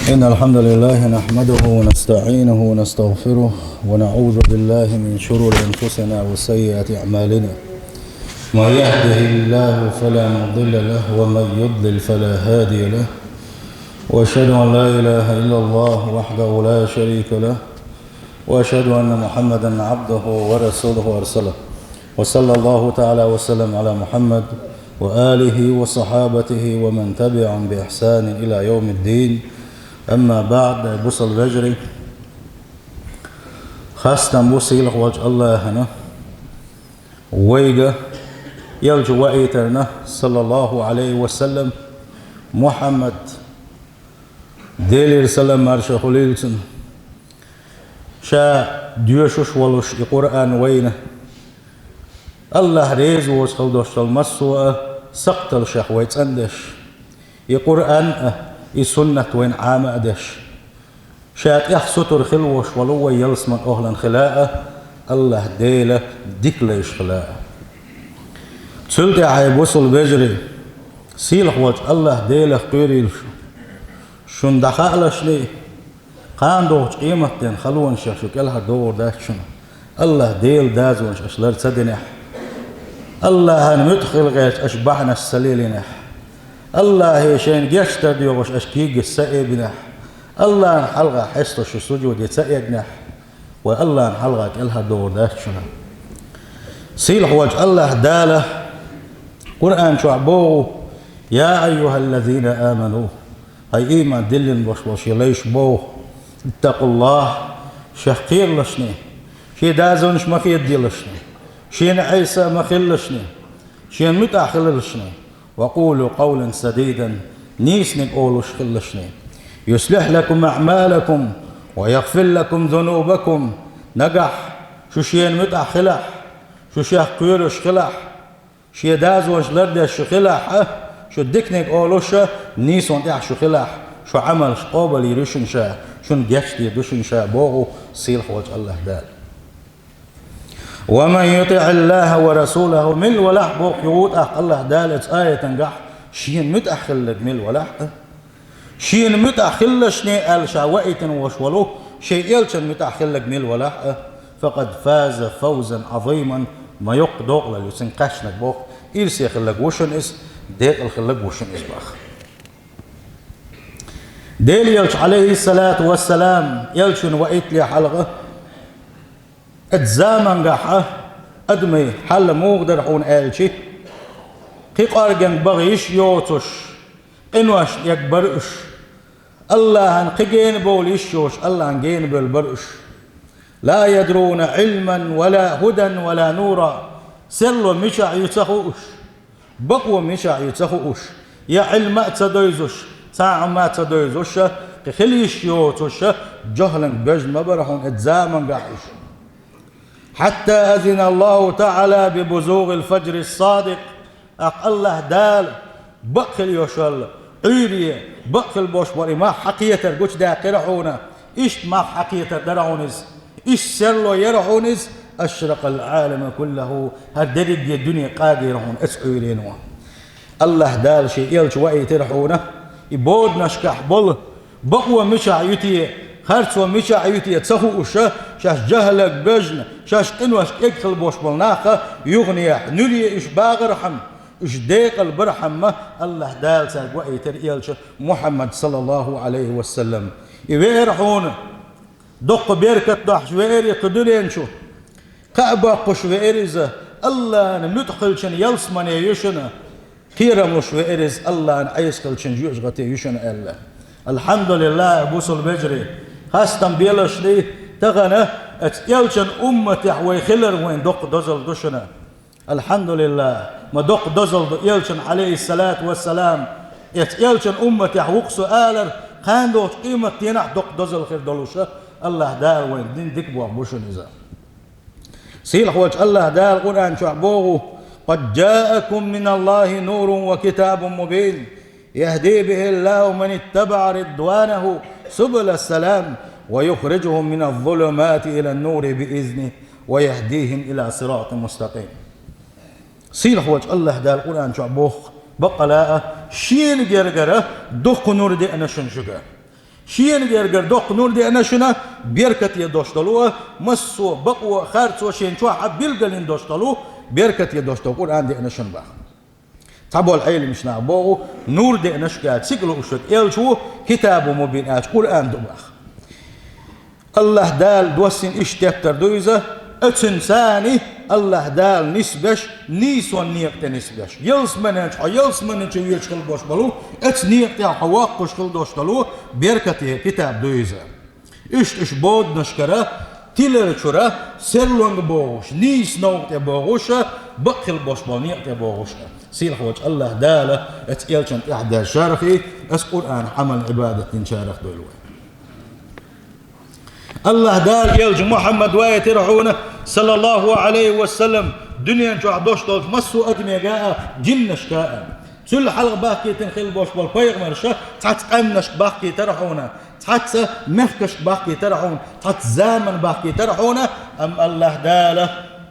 إن الحمد لله نحمده ونستعينه ونستغفره ونعوذ بالله من شرور أنفسنا وسيئات أعمالنا. ما يهده الله فلا مضل له ومن يضلل فلا هادي له، وأشهد أن لا إله إلا الله وحده لا شريك له، وأشهد أن محمدا عبده ورسوله أرسله، وصلى الله تعالى وسلم على محمد وآله وصحابته ومن تبعهم بإحسان إلى يوم الدين. أما بعد، بوصل بجري خاصة بوصيل وجه الله هنا ويجا يلج وإيترنا صلى الله عليه وسلم محمد ديلي رسالة مارشا خليلسن شا ديوشوش ولوش القرآن وينه الله ريز وسخودوش المسوء سقط الشهوات أندش القرآن السنة وين عام أدش شات يحسطر خلوش ولو يلسمن أهلا خلاء الله ديله ديكليش خلاء تسلت عاي بوصل بجري سيلح وجه الله ديله قيريل شن دخالش لي قان دوش قيمتين خلون شو كلها دور داش شنو الله ديل دازونش أشلر تدنح الله هنمدخل غيش أشبحنا السليلنح الله شين جشتر ديوش أشكيج السائبنح الله حلقة حستش السجود يتسائبنح والله حلقة كلها دور داش شنو سيلح وجه الله داله قرآن شعبوه يا أيها الذين آمنوا هاي إيمان دلن بوش يليش بوه اتقوا الله شحقير لشني شي دازونش ما في يدي لشني شين عيسى ما خلشني شين متأخل لشني وقولوا قولا سديدا نيسنك أولوش خلشني يصلح لكم أعمالكم ويغفر لكم ذنوبكم نجح شو شين متأخلح شو شيخ قيرش خلح شي دازونش لردش خلح شو ديكنك أولوش نيسون تح شو خلح شو عمل قابل يرشن شا شون جشت يدشن شا بوغو سيلح وجه الله دال ومن يطع الله ورسوله من ولح بوق يوت الله دالت آية تنجح شين متأخلك من ولح شين متأخلشني الشاوئت وشولو شيء يلشن متأخلك من ولح فقد فاز فوزا عظيما ما يقدق للسن قشنك بوق إرسي خلق وشن إس ديك الخلق وشن إس باخ ديل يلش عليه الصلاة والسلام يلشن وإيت لي حلقة اتزامن قحة أدمي حل موقدر حون آلشي قي قارجن بغيش يوتش إنوش يكبرش الله هنقجين بوليش يوش الله هنجين بالبرش لا يدرون علما ولا هدى ولا نورا سلو مشع يتخوش بقوة مشع يتخوش يا علم تدويزش ساعة ما تدويزش خليش يوتش جهلا بجل مبرحون اتزامن قحش حتى أذن الله تعالى ببزوغ الفجر الصادق الله دال بقل يوشل عيري بقل بوشبري ما حقية القوش دا قرحونا إيش ما حقية درعونز إيش سرلو يرحونز أشرق العالم كله هالدرج الدنيا قادرون أسعيرينوا الله دال شيء يلش وأي ترحونا يبود نشكح بل بقوة مشع يتي خرص ومشع يتي تسهو وشه شاش جهلك بجن شاش قنوش اكخل بوش بالناخة يغنيح نولي إش باغرحم إش ديق البرحم الله دال ساق وأي ترئيلش محمد صلى الله عليه وسلم يويرحون دق بيركة ضحش ويري قدرين شو قعبا قش ويريزة الله ندخلشن يلسمن يشن خيرمش ويريز الله نعيسكلشن يشغتي يشن الله الحمد لله بوصل بجري خاصة بيلش لي تغنى اتيلشن أمتي ويخلر وين دق دزل دشنا الحمد لله ما دق دزل يلشن عليه الصلاة والسلام اتيلشن أمتي وقسو آلر خاندوش قيمة ينح دق دزل خير دلوشة الله دار وين دين ديك بوح بوشن إذا سيلح وجه الله دار القرآن شعبوه قد جاءكم من الله نور وكتاب مبين يهدي به الله من اتبع رضوانه سبل السلام ويخرجهم من الظلمات إلى النور بإذنه ويهديهم إلى صراط مستقيم سيلح وجه الله دار القرآن شعبوه بقلاء شين جرجرة دق نور دي أنا شنشقة شين جرجر دوق نور دي أنا شنا بيركت يدوشتلوه مسو بقوة خارتو شين شو حبيل قلين دوشتلوه بيركت يدوشتلوه قرآن دي أنا شن بخ تابو العيل مش نعبوه نور دي أنا شكات سيقلو أشك إل شو كتاب مبين آج قرآن دو بخ الله دال دوسين اشتكتر دويزة اتنساني الله دال نسبش نيسون نيقت نسبش يلس منج يشكل دوش بلو ات نيقت حواق قشكل دوش بلو بيركتي كتاب دويزة اش بود نشكرة تيلر شرة سرلونغ بوغوش نيس نوقت بوغوش بقل بوش بل نيقت بوغوش سيل حوج الله دال ات يلشن احدى شارخي اس قرآن عمل عبادة شارخ دولوه الله دال يلج محمد ويترحونه صلى الله عليه وسلم دنيا جو عدوش دوش مسو أدمي جاء جنش كاء تل حلق باكي تنخيل بوش بالبيغمر شا تحت أمنش باكي ترحونه تحت مخكش باكي ترحون تحت زامن باكي ترحونه أم الله داله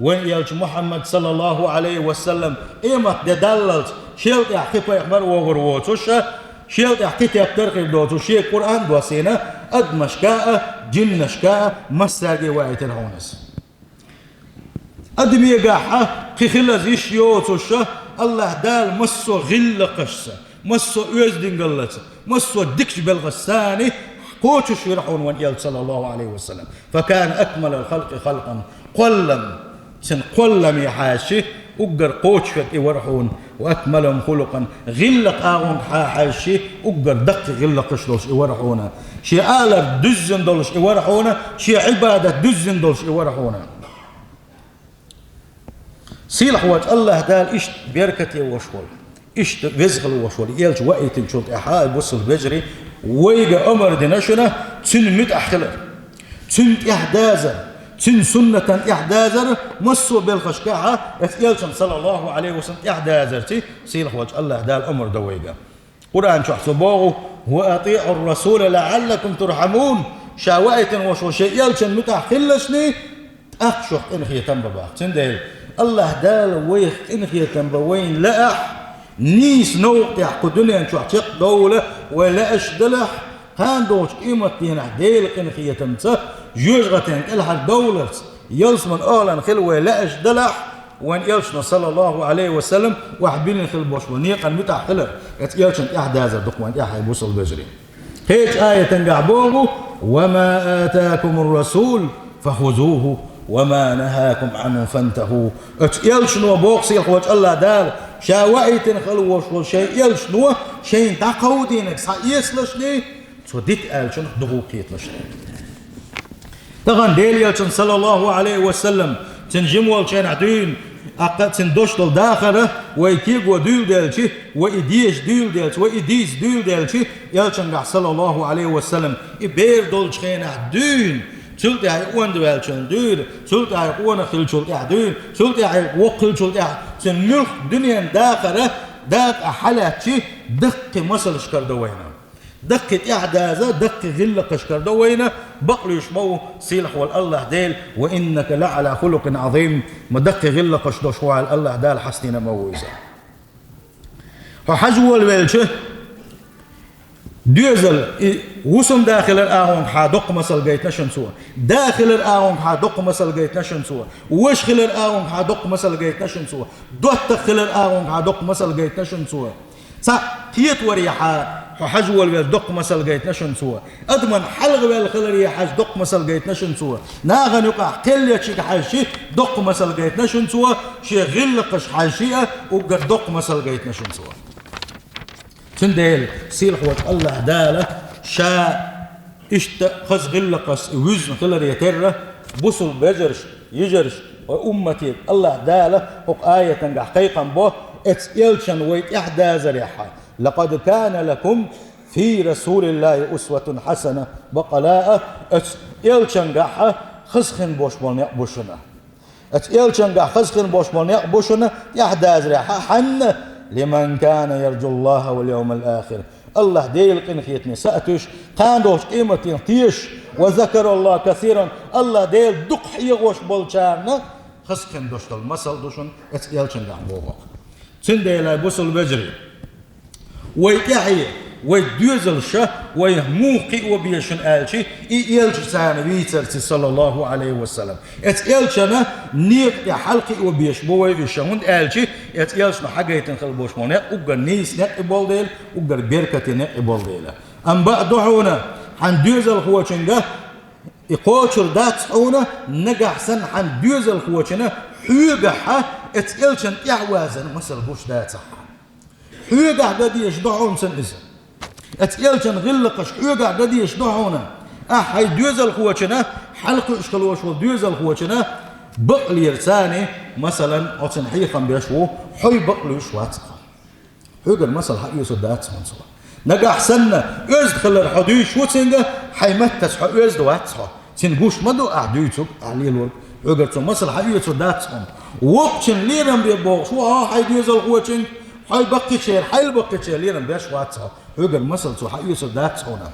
وين يلج محمد صلى الله عليه وسلم إيمت دللت شيلت يحكي بيغمر وغر ووتوشا شيلت يحكي تبترقي دوتو شيء قرآن دوسينا أدمش كاء جنش كاء مساقي وايت الهونس أدمي قاحة خيخلا زيش يوتوشا الله دال مسو غل قشسة مسو يزدن قلتة مسو دكش بالغساني قوتش يرحون وان صلى الله عليه وسلم فكان أكمل الخلق خلقا قلم سن قلم يحاشي أقر قوتش يورحون وأكملهم خلقا غلق آغون حاشي أقر دق غلق قشلوش يورحونا شي آلر دزن دولش يورحونا شي عبادة دزن دولش يورحونا سيلح وات الله دال إشت بيركتي وشول إشت وزغل وشول يلج وقيتن شلت إحاء بوصل بجري ويجا أمر ديناشنا تن متأخلر تن إحدازر تن سنة إحدازر مسو بالخشكاحة يلشن صلى الله عليه وسلم إحدازر تي سيلح وات الله دال أمر دويجا قرآن شو حسبوه وأطيعوا الرسول لعلكم ترحمون شاوائتن وشو شيء يلشن متأخلشني أخشق إنخي تنببا تندل الله دال ويخ إنخي تنبوين لأح نيس نوق يحكو دنيا شو حتيق دولة ولا أشدلح هان دوش قيمتين ديل إنخي تنسى جوجغتين إلها الدولة يلس من أهلا خلوة لا أشدلح وان يلشنا صلى الله عليه وسلم وحبين خل بوش ونيقا متأخلر يلشن إحداث دقوان إحي بوصل بجري هيك آية تنقعبوه وما آتاكم الرسول فخذوه وما نهاكم عنه فانتهوا يلشنوا بوكسي الخوات الله دال شاوائتن خلوش وشي يلشنوا شين تقودينك سايسلشني سوديت آلشن دقوقيت لشني تغن ديل يلشن صلى الله عليه وسلم تنجمول شين عدين أقد تندوشتل داخله ويكيق ودول دالشي وإديش دول دالشي وإديس دول دالشي يلشن صلى الله عليه وسلم إبير دول شين عدين سلطة يقوان دوالشن دول سلطة يقوان خل سلطة دول سلطة يقوان سلطة سنلخ دنيا داخله داك أحلاتشي دق مصل شكر دوينا دقة إحداثة دق غلة قشكر دوينا بقلوا يشمو سيلح والله ديل وإنك لعلى خلق عظيم ما دق غلة قشدو شوال الله دال حسنين مويزة وحجو الوالشه ديزل وسم داخل الآون حادق مسل جيت نشن سوا داخل الآون حادق مسل جيت نشن سوا وش خل الآون حادق مسل جيت نشن سوا دوت خل الآون حادق مسل جيت نشن سوا سا تيت وريحة حجو الدق مسل جيت نشن سوا أضمن حلق بالخلرية حج دق مسل جيت نشن سوا ناغن يقع كل يشيك حشي دق مسل جيت نشن سوا شي غلقش حشيئة وقد دق مسل جيت نشن سوا تنديل سيل حوت الله داله شا اشت خز غلقس وزن خلرية ترى بصل بجرش يجرش وأمتي الله داله وق آية تنجح حقيقا به اتيلشن ويت إحداث ريحة لقد كان لكم في رسول الله أسوة حسنة بقلاء اتيلشن جح خسخن بوشبون يقبشنا اتيلشن جح خسخن بوشبون يقبشنا إحداث ريحة حن لمن كان يرجو الله واليوم الآخر الله ديل قنخيتني سأتش قاندوش قيمتين تيش وذكر الله كثيرا الله ديل دق يغوش بولشارنا خسخن دوشتل مسل دوشن اتيلشن جح بوغوك تندي لا بوصل بجري ويتحي ويدوزل شه ويهموقي وبيشن آلشي إيلش سان ويترتي صلى الله عليه وسلم ات إيلشنا نيق يا حلقي وبيش بوي بيشون آلشي ات إيلش حاجة خلبوش مونق وقر نيس نق إبالديل وقر بيركة نق إبالديل أم بعدهونا عن دوزل خوشنجا يقوشر دات حونا نجح سن عن دوزل خوشنا حيقها ات إيلشن يعوازن مثل بوش دات حيقع قدي يشدعون سن إذا اتقلشن غلقش حيقع قدي يشدعونا هاي دوزل خوشنا حلق اشكالوش دوزل خوشنا بقل يرساني مثلا أتن حيقا بيشوه حي بقل يشواتها حيقا مثلا حق يسود دات منصور نجح سنة يزد خلال حديش وتنجا حي متس حق يزد واتها تنقوش مدو أعديتك أعليل ورق حيقا تن مثلا حق يسود داتهم وقتن ليرم بيبوغ شو حي دوزل خوشن حي بقي شير حي بقي شير ليرم بيش واتها حيقا مثلا حق يسود داتهونا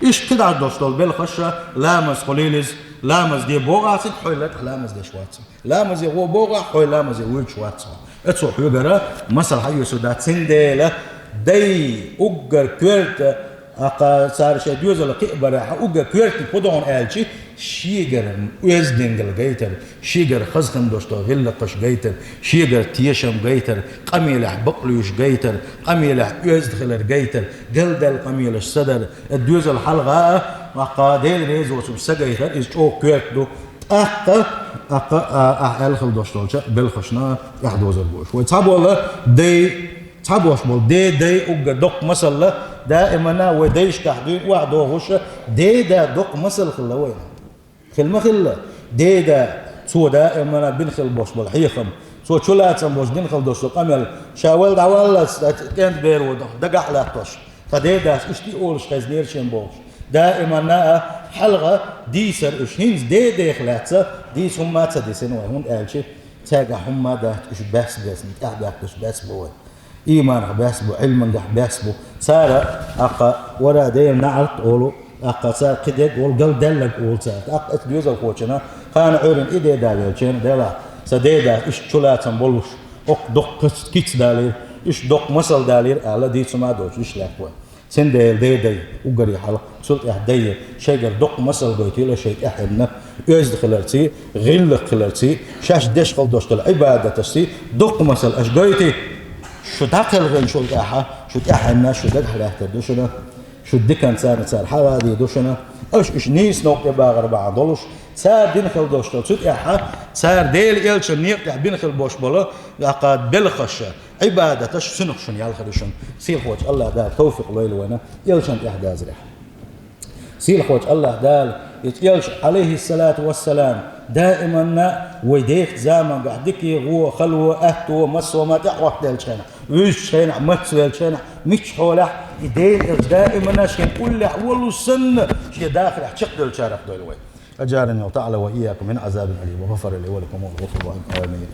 إيش كده عدوشتول بالخشة لامز خليلز لامز دي بوغا سيد حوي لك لامز دي شواتها لامز يغو بوغا حوي لامز يغو شواتها اتسو حيقرا مثل حيو سودات سنديلة دي أقر كورت أقا صار شيء دوزل قبرة أقر كورت بدون آلشي شيغر ويزدنجل جيتر شيغر خزخن دوشتول هلقش جيتر شيغر تيشم جيتر قميلح بقليوش جيتر قميلح يزدخلر جيتر جلدل قميلش صدر الدوزل حلقة وقاديل ريزو سبسجيتر إيش أو كورت دو أقا الخل دوشتول بالخشنا يحدوز البوش ويتابو الله دي تابوش بول دي أقر دق مسلا دائما وديش تحديد وعدو غش دي دق مسل خلوين خلما خلا ديدا سو دائما بنخل بوش بالحيخم سو شلاتم بوش بنخل دوش قمل شاول داول كانت بيرو دقح لا توش فديدا اشتي اولش خزنير شين بوش دائما حلقه ديسر اش هينز دي خلاتsa ديس هم مات ديسن وهون قالشي تاجا هم ده اش بس نتاع بس بو ايمان بس بو علم بس بو ساره اقا ورا دي نعرت اولو أقصى كده والقل دلك والسات أقصى جزء كوتشنا كان عورن إيده دالي كان دلا سديدا إيش شلاتن بولش أق دق كيتس دالي إيش دق مسل دالي على دي سما دوش إيش لكوا سندل دي وقري حلا سلط إحدى شيء دق مسل قوتي لا شيء أحدنا يزد خلرتي غل خلرتي شاش دش خل دوش العبادة تسي دق مسل أش قوتي شو داخل غن شو الأحا شو أحدنا شو دخل أحتدوشنا شو دكان صار حوادي دوشنا اش نيس نوق باغر بعضلش صار دينخل دوشتل سوت احا صار ديل الش نيق بينخل بوش بلا قاد بالخش عباده سنخشن يالخدشن سيل خوج الله دا توفيق ليل وانا يلشن احداز رح سيل خوج الله دال يتيلش عليه الصلاه والسلام دائما ويديك زمان بعدك هو خلوه اهتو مسو ما تحوح دلشنا وش شينا مسو دلشنا مش حوله يدين دائما ناشين كل اول سنه شي داخل حشق الشارع دول وين اجارني وتعالى واياكم من عذاب اليم وغفر لي ولكم وغفر الله امين.